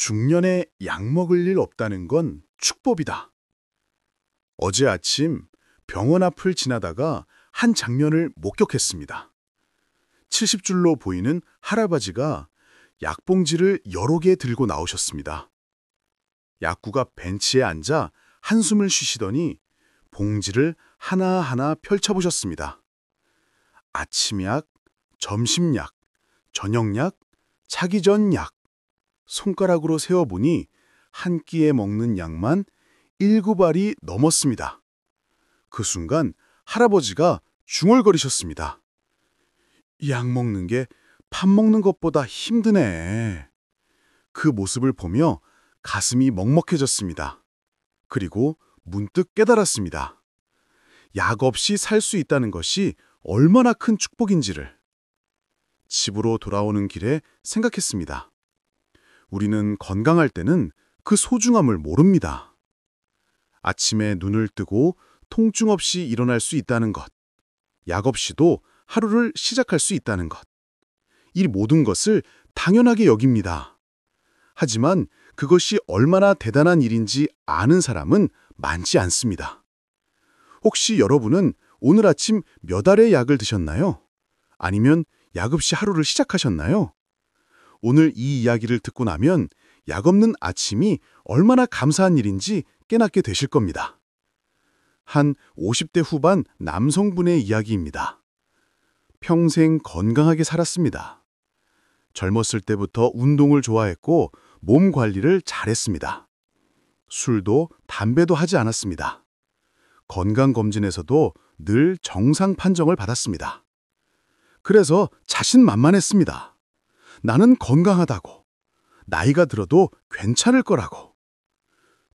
중년에 약 먹을 일 없다는 건 축복이다. 어제 아침 병원 앞을 지나다가 한 장면을 목격했습니다. 70줄로 보이는 할아버지가 약봉지를 여러 개 들고 나오셨습니다. 약국가 벤치에 앉아 한숨을 쉬시더니 봉지를 하나하나 펼쳐보셨습니다. 아침약, 점심약, 저녁약, 자기 전 약. 손가락으로 세어보니 한 끼에 먹는 약만 7알이 넘었습니다. 그 순간 할아버지가 중얼거리셨습니다. 약 먹는 게 밥 먹는 것보다 힘드네. 그 모습을 보며 가슴이 먹먹해졌습니다. 그리고 문득 깨달았습니다. 약 없이 살 수 있다는 것이 얼마나 큰 축복인지를. 집으로 돌아오는 길에 생각했습니다. 우리는 건강할 때는 그 소중함을 모릅니다. 아침에 눈을 뜨고 통증 없이 일어날 수 있다는 것, 약 없이도 하루를 시작할 수 있다는 것, 이 모든 것을 당연하게 여깁니다. 하지만 그것이 얼마나 대단한 일인지 아는 사람은 많지 않습니다. 혹시 여러분은 오늘 아침 몇 알의 약을 드셨나요? 아니면 약 없이 하루를 시작하셨나요? 오늘 이 이야기를 듣고 나면 약 없는 아침이 얼마나 감사한 일인지 깨닫게 되실 겁니다. 한 50대 후반 남성분의 이야기입니다. 평생 건강하게 살았습니다. 젊었을 때부터 운동을 좋아했고 몸 관리를 잘했습니다. 술도 담배도 하지 않았습니다. 건강검진에서도 늘 정상 판정을 받았습니다. 그래서 자신만만했습니다. 나는 건강하다고, 나이가 들어도 괜찮을 거라고.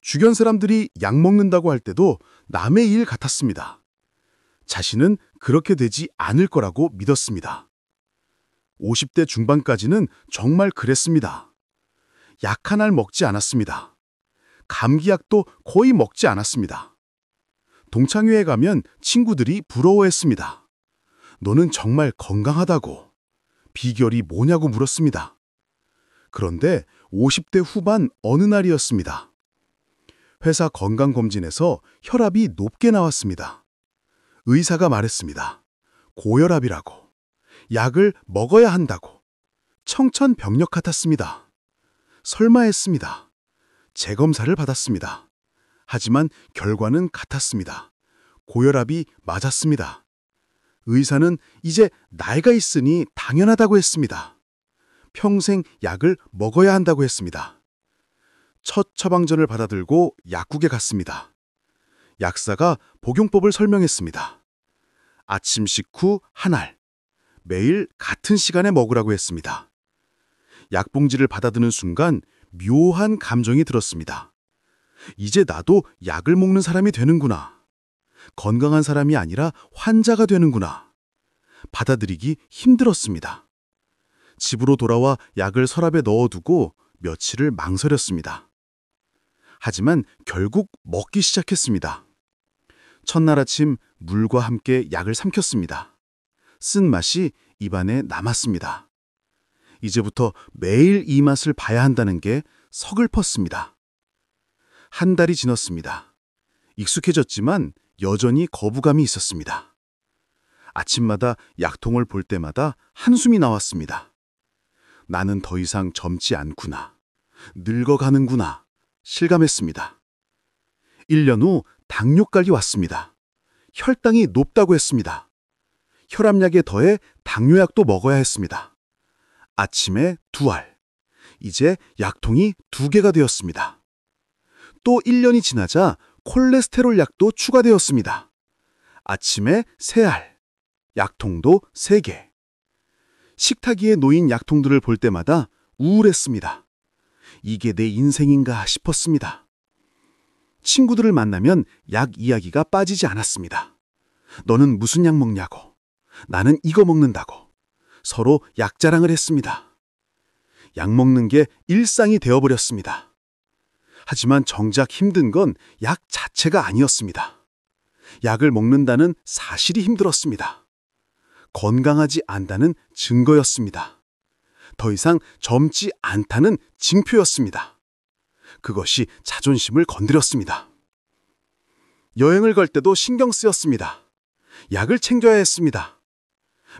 주변 사람들이 약 먹는다고 할 때도 남의 일 같았습니다. 자신은 그렇게 되지 않을 거라고 믿었습니다. 50대 중반까지는 정말 그랬습니다. 약 한 알 먹지 않았습니다. 감기약도 거의 먹지 않았습니다. 동창회에 가면 친구들이 부러워했습니다. 너는 정말 건강하다고. 비결이 뭐냐고 물었습니다. 그런데 50대 후반 어느 날이었습니다. 회사 건강검진에서 혈압이 높게 나왔습니다. 의사가 말했습니다. 고혈압이라고. 약을 먹어야 한다고. 청천벽력 같았습니다. 설마 했습니다. 재검사를 받았습니다. 하지만 결과는 같았습니다. 고혈압이 맞았습니다. 의사는 이제 나이가 있으니 당연하다고 했습니다. 평생 약을 먹어야 한다고 했습니다. 첫 처방전을 받아들고 약국에 갔습니다. 약사가 복용법을 설명했습니다. 아침 식후 1알, 매일 같은 시간에 먹으라고 했습니다. 약봉지를 받아드는 순간 묘한 감정이 들었습니다. 이제 나도 약을 먹는 사람이 되는구나. 건강한 사람이 아니라 환자가 되는구나. 받아들이기 힘들었습니다. 집으로 돌아와 약을 서랍에 넣어두고 며칠을 망설였습니다. 하지만 결국 먹기 시작했습니다. 첫날 아침 물과 함께 약을 삼켰습니다. 쓴 맛이 입안에 남았습니다. 이제부터 매일 이 맛을 봐야 한다는 게 서글펐습니다. 한 달이 지났습니다. 익숙해졌지만 여전히 거부감이 있었습니다. 아침마다 약통을 볼 때마다 한숨이 나왔습니다. 나는 더 이상 젊지 않구나. 늙어가는구나. 실감했습니다. 1년 후 당뇨까지 왔습니다. 혈당이 높다고 했습니다. 혈압약에 더해 당뇨약도 먹어야 했습니다. 아침에 2알. 이제 약통이 2개가 되었습니다. 또 1년이 지나자 콜레스테롤 약도 추가되었습니다. 아침에 3알. 약통도 3개. 식탁 위에 놓인 약통들을 볼 때마다 우울했습니다. 이게 내 인생인가 싶었습니다. 친구들을 만나면 약 이야기가 빠지지 않았습니다. 너는 무슨 약 먹냐고. 나는 이거 먹는다고. 서로 약 자랑을 했습니다. 약 먹는 게 일상이 되어버렸습니다. 하지만 정작 힘든 건 약 자체가 아니었습니다. 약을 먹는다는 사실이 힘들었습니다. 건강하지 않다는 증거였습니다. 더 이상 젊지 않다는 징표였습니다. 그것이 자존심을 건드렸습니다. 여행을 갈 때도 신경 쓰였습니다. 약을 챙겨야 했습니다.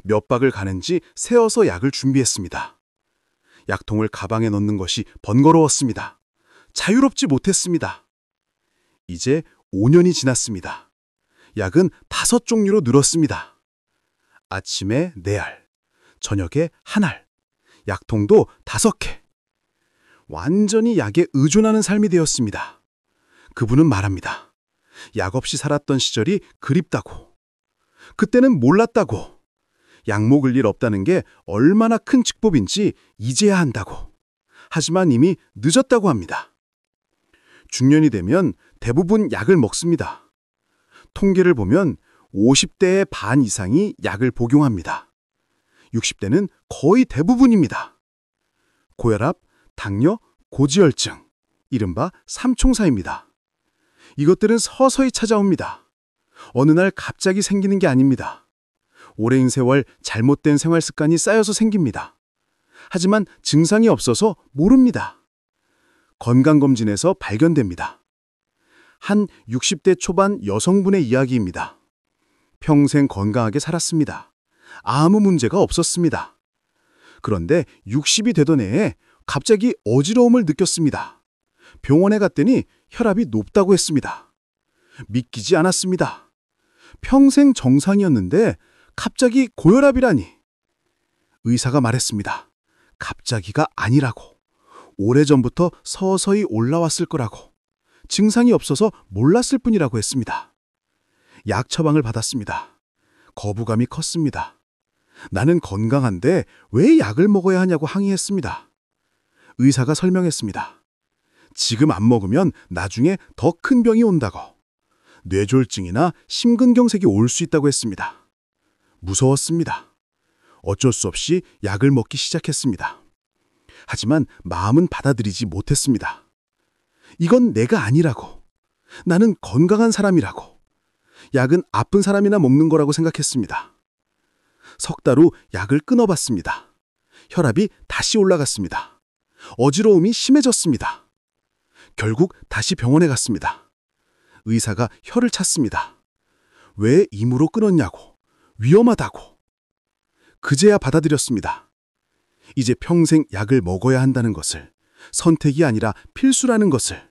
몇 박을 가는지 세어서 약을 준비했습니다. 약통을 가방에 넣는 것이 번거로웠습니다. 자유롭지 못했습니다. 이제 5년이 지났습니다. 약은 5종류로 늘었습니다. 아침에 4알, 저녁에 1알, 약통도 5개. 완전히 약에 의존하는 삶이 되었습니다. 그분은 말합니다. 약 없이 살았던 시절이 그립다고. 그때는 몰랐다고. 약 먹을 일 없다는 게 얼마나 큰 축복인지 이제야 한다고. 하지만 이미 늦었다고 합니다. 중년이 되면 대부분 약을 먹습니다. 통계를 보면 50대의 반 이상이 약을 복용합니다. 60대는 거의 대부분입니다. 고혈압, 당뇨, 고지혈증, 이른바 삼총사입니다. 이것들은 서서히 찾아옵니다. 어느 날 갑자기 생기는 게 아닙니다. 오랜 세월 잘못된 생활 습관이 쌓여서 생깁니다. 하지만 증상이 없어서 모릅니다. 건강검진에서 발견됩니다. 한 60대 초반 여성분의 이야기입니다. 평생 건강하게 살았습니다. 아무 문제가 없었습니다. 그런데 60이 되던 해에 갑자기 어지러움을 느꼈습니다. 병원에 갔더니 혈압이 높다고 했습니다. 믿기지 않았습니다. 평생 정상이었는데 갑자기 고혈압이라니. 의사가 말했습니다. 갑자기가 아니라고. 오래전부터 서서히 올라왔을 거라고. 증상이 없어서 몰랐을 뿐이라고 했습니다. 약 처방을 받았습니다. 거부감이 컸습니다. 나는 건강한데 왜 약을 먹어야 하냐고 항의했습니다. 의사가 설명했습니다. 지금 안 먹으면 나중에 더 큰 병이 온다고. 뇌졸중이나 심근경색이 올 수 있다고 했습니다. 무서웠습니다. 어쩔 수 없이 약을 먹기 시작했습니다. 하지만 마음은 받아들이지 못했습니다. 이건 내가 아니라고. 나는 건강한 사람이라고. 약은 아픈 사람이나 먹는 거라고 생각했습니다. 석 달 후 약을 끊어봤습니다. 혈압이 다시 올라갔습니다. 어지러움이 심해졌습니다. 결국 다시 병원에 갔습니다. 의사가 혀를 찼습니다. 왜 임으로 끊었냐고. 위험하다고. 그제야 받아들였습니다. 이제 평생 약을 먹어야 한다는 것을, 선택이 아니라 필수라는 것을,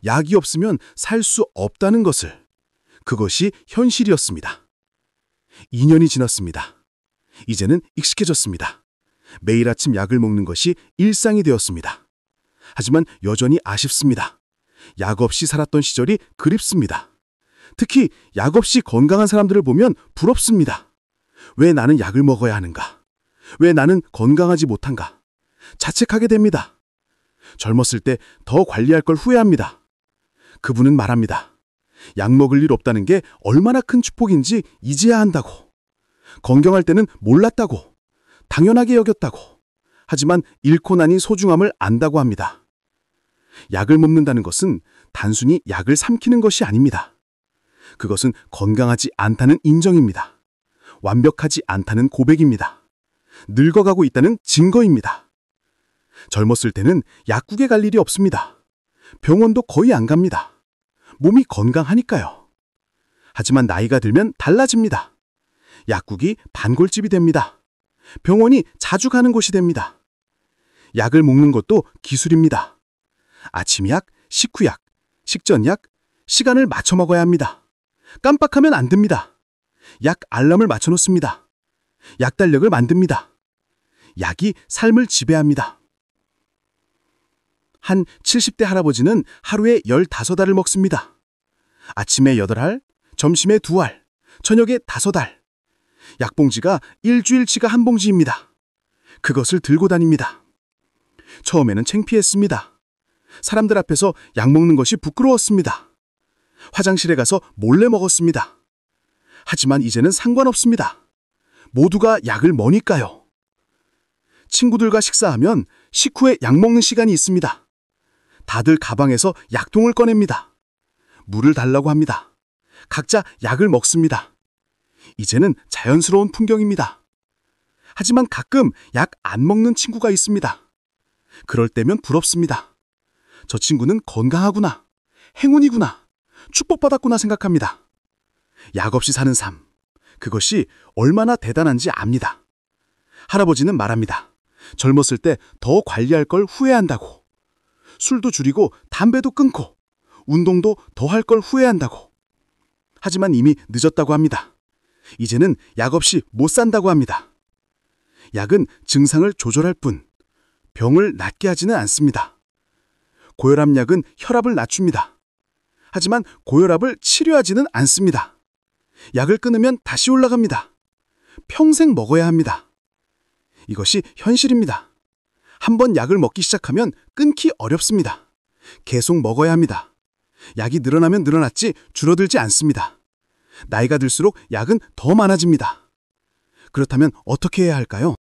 약이 없으면 살 수 없다는 것을, 그것이 현실이었습니다. 2년이 지났습니다. 이제는 익숙해졌습니다. 매일 아침 약을 먹는 것이 일상이 되었습니다. 하지만 여전히 아쉽습니다. 약 없이 살았던 시절이 그립습니다. 특히 약 없이 건강한 사람들을 보면 부럽습니다. 왜 나는 약을 먹어야 하는가? 왜 나는 건강하지 못한가? 자책하게 됩니다. 젊었을 때 더 관리할 걸 후회합니다. 그분은 말합니다. 약 먹을 일 없다는 게 얼마나 큰 축복인지 이제야 한다고. 건강할 때는 몰랐다고. 당연하게 여겼다고. 하지만 잃고 나니 소중함을 안다고 합니다. 약을 먹는다는 것은 단순히 약을 삼키는 것이 아닙니다. 그것은 건강하지 않다는 인정입니다. 완벽하지 않다는 고백입니다. 늙어가고 있다는 증거입니다. 젊었을 때는 약국에 갈 일이 없습니다. 병원도 거의 안 갑니다. 몸이 건강하니까요. 하지만 나이가 들면 달라집니다. 약국이 단골집이 됩니다. 병원이 자주 가는 곳이 됩니다. 약을 먹는 것도 기술입니다. 아침약, 식후약, 식전약, 시간을 맞춰 먹어야 합니다. 깜빡하면 안 됩니다. 약 알람을 맞춰 놓습니다. 약 달력을 만듭니다. 약이 삶을 지배합니다. 한 70대 할아버지는 하루에 15알을 먹습니다. 아침에 8알, 점심에 2알, 저녁에 5알. 약봉지가 일주일치가 한 봉지입니다. 그것을 들고 다닙니다. 처음에는 창피했습니다. 사람들 앞에서 약 먹는 것이 부끄러웠습니다. 화장실에 가서 몰래 먹었습니다. 하지만 이제는 상관없습니다. 모두가 약을 먹으니까요. 친구들과 식사하면 식후에 약 먹는 시간이 있습니다. 다들 가방에서 약통을 꺼냅니다. 물을 달라고 합니다. 각자 약을 먹습니다. 이제는 자연스러운 풍경입니다. 하지만 가끔 약 안 먹는 친구가 있습니다. 그럴 때면 부럽습니다. 저 친구는 건강하구나, 행운이구나, 축복받았구나 생각합니다. 약 없이 사는 삶, 그것이 얼마나 대단한지 압니다. 할아버지는 말합니다. 젊었을 때 더 관리할 걸 후회한다고. 술도 줄이고 담배도 끊고 운동도 더 할 걸 후회한다고. 하지만 이미 늦었다고 합니다. 이제는 약 없이 못 산다고 합니다. 약은 증상을 조절할 뿐 병을 낫게 하지는 않습니다. 고혈압 약은 혈압을 낮춥니다. 하지만 고혈압을 치료하지는 않습니다. 약을 끊으면 다시 올라갑니다. 평생 먹어야 합니다. 이것이 현실입니다. 한번 약을 먹기 시작하면 끊기 어렵습니다. 계속 먹어야 합니다. 약이 늘어나면 늘어났지 줄어들지 않습니다. 나이가 들수록 약은 더 많아집니다. 그렇다면 어떻게 해야 할까요?